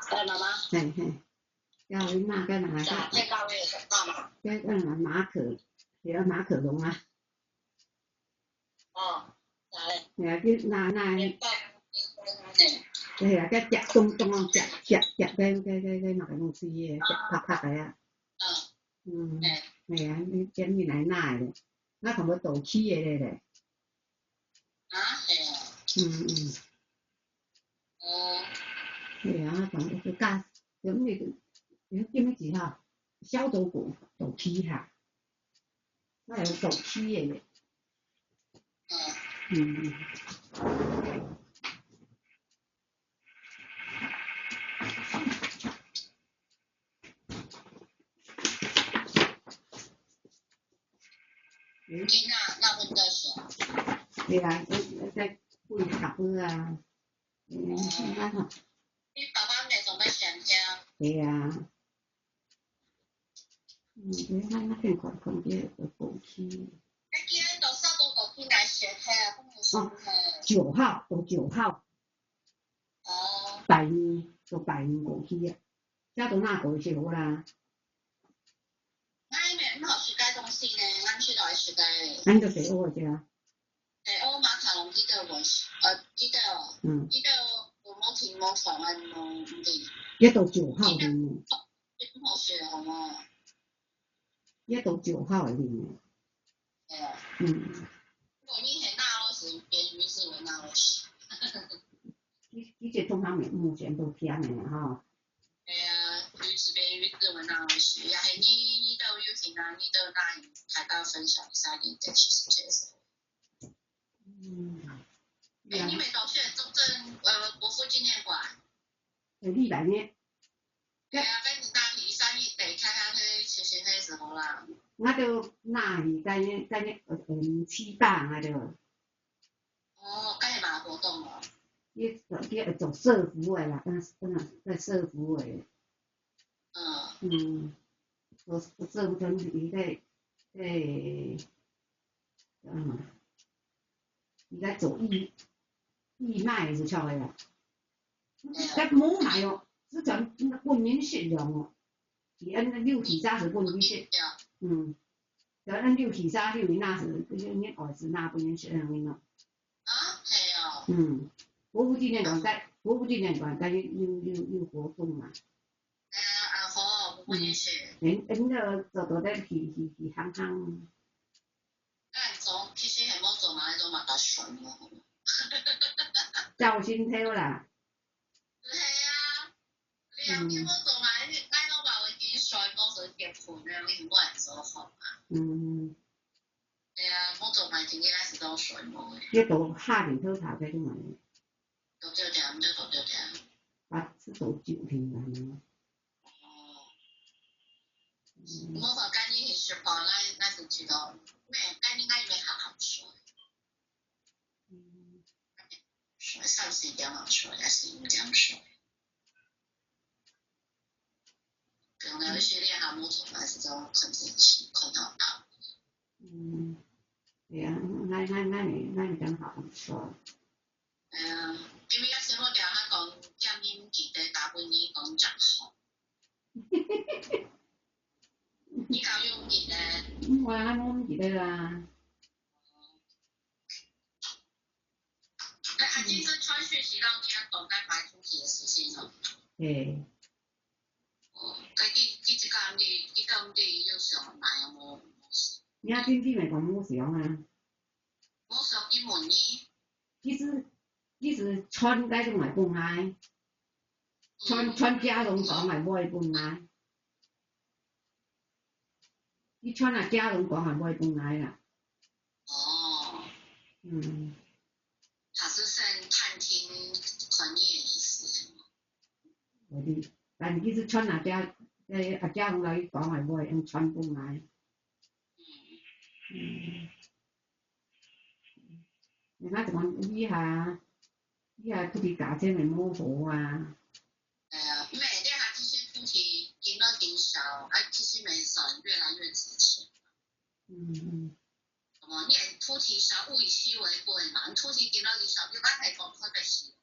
係媽媽。係，教你媽嘅哪個？即係教你食媽媽。嘅馬可，係馬可龍啊。哦，係。係啊，啲奶。係啊，cái chặt tung chặt cái mặt cái xì chặt phát cái à. Này á, chém như này này, nó không có tổ khí ở đây này. Thì á, còn cái ca giống như cái mấy gì hả?消毒股tổ khí hả? Nó là tổ khí ở đây.那问的是。對啊，在會合啊，你爸爸咪仲咩上車？對啊，你看那邊管控嘅過期。你今日到收到過期來學睇，不冇學。9號到9號。哦。第二過期啊，加到哪個就好啦。啱咪唔學設計東西呢，啱出來設計。啱就俾我啫。我馬卡龍記得我，記得哦。記得我冇聽冇放啊冇啲。一到9號嘅。唔好學好冇。一到9號嘅。係啊。我以前那時編語是為那時。呢隻通常目前都偏嘅哈。係啊，語詞編語是為那時，也係你都有聽啊，你都拿大家分享一下你的學習。你沒到去中正國父紀念館？歷來呢？係啊，跟住當年3月底開去其實係時候啦。我都那裡跟七大我都。哦，跟係嘛活動啊？啲做社服嘅啦，在社服嘅。我社服團體在做義賣就出嚟啦。但冇賣哦，只講本人信用哦。你按6體沙是本人信。就按6體沙6你那是你兒子那本人信用咯。啊，係啊。國父紀念館在有活動嘛？好，我也是。就做得去行。做其實係冇做埋做得順咯。周先挑啦。係啊，你有啲冇做埋，你挨到話會點順，冇做結盤咧，你唔好人做學啊。係啊，冇做埋自己嗰時都順冇嘅。一到下年偷查嘅都咪。讀咗點，唔知讀咗點。是讀9天㗎。我話今年學報，那是知道咩？今年學校學。3-4點學學，也是5點學。可能有些練下冇做，還是就很好跑。對啊，你真好說。係啊，因為有時候我哋喺講講英記得大半年講真好。你教英唔記得？我唔記得啦。阿金是傳訊息到你講該排出題嘅事情咯。佢講啲要上哪有冇事？你阿邊咪講冇上啊？冇上英文呢？其實川該仲係半嗌，川家龍講係冇半嗌，啲川啊家龍講係冇半嗌啦。哦。他是算探聽專業意思。但其實川啊家龍來講係冇用川半嗌。你睇講依下佢哋家姐咪冇好啊。係啊，因為呢下這些問題見到減少，其實沒少，越來越值錢。你突提少，物以稀為貴嘛，你突提見到減少，一般係講佢嘅事。